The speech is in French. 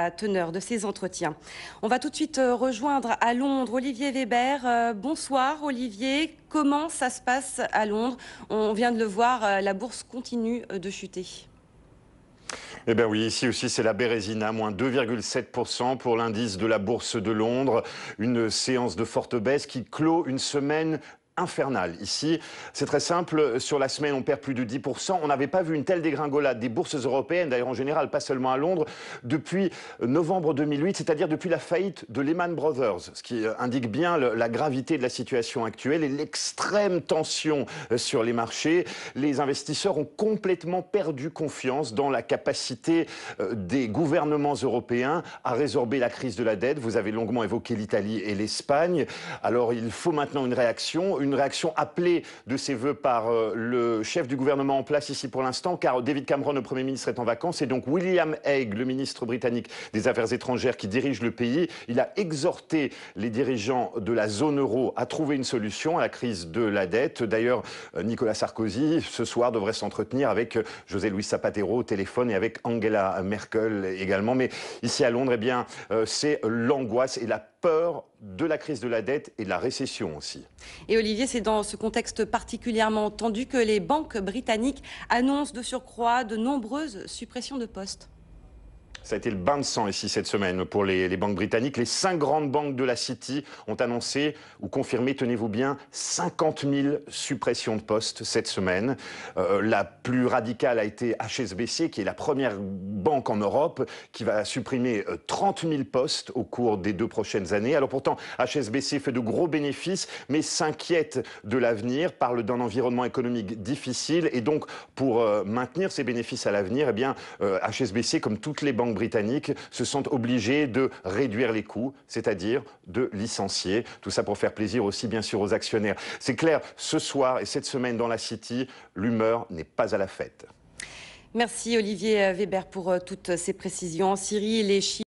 la teneur de ces entretiens. On va tout de suite rejoindre à Londres Olivier Weber. Bonsoir Olivier, comment ça se passe à Londres? On vient de le voir, la bourse continue de chuter. Eh bien oui, ici aussi c'est la Bérésina, moins 2,7% pour l'indice de la Bourse de Londres. Une séance de forte baisse qui clôt une semaine infernale. Ici, c'est très simple, sur la semaine on perd plus de 10%. On n'avait pas vu une telle dégringolade des bourses européennes, d'ailleurs en général, pas seulement à Londres, depuis novembre 2008, c'est-à-dire depuis la faillite de Lehman Brothers, ce qui indique bien la gravité de la situation actuelle et l'extrême tension sur les marchés. Les investisseurs ont complètement perdu confiance dans la capacité des gouvernements européens à résorber la crise de la dette. Vous avez longuement évoqué l'Italie et l'Espagne. Alors il faut maintenant une réaction appelée de ses voeux par le chef du gouvernement en place ici pour l'instant, car David Cameron, le Premier ministre, est en vacances, et donc William Hague, le ministre britannique des Affaires étrangères qui dirige le pays, il a exhorté les dirigeants de la zone euro à trouver une solution à la crise de la dette. D'ailleurs, Nicolas Sarkozy, ce soir, devrait s'entretenir avec José Luis Zapatero au téléphone et avec Angela Merkel également. Mais ici à Londres, eh bien, c'est l'angoisse et la peur de la crise de la dette et de la récession aussi. Et Olivier, c'est dans ce contexte particulièrement tendu que les banques britanniques annoncent de surcroît de nombreuses suppressions de postes. Ça a été le bain de sang ici cette semaine pour les banques britanniques. Les 5 grandes banques de la City ont annoncé ou confirmé, tenez-vous bien, 50 000 suppressions de postes cette semaine. La plus radicale a été HSBC, qui est la première banque en Europe, qui va supprimer 30 000 postes au cours des 2 prochaines années. Alors pourtant, HSBC fait de gros bénéfices, mais s'inquiète de l'avenir, parle d'un environnement économique difficile. Et donc, pour maintenir ces bénéfices à l'avenir, eh bien, HSBC, comme toutes les banques britanniques, se sentent obligés de réduire les coûts, c'est-à-dire de licencier. Tout ça pour faire plaisir aussi, bien sûr, aux actionnaires. C'est clair, ce soir et cette semaine dans la City, l'humeur n'est pas à la fête. Merci Olivier Weber pour toutes ces précisions. En Syrie, les chiites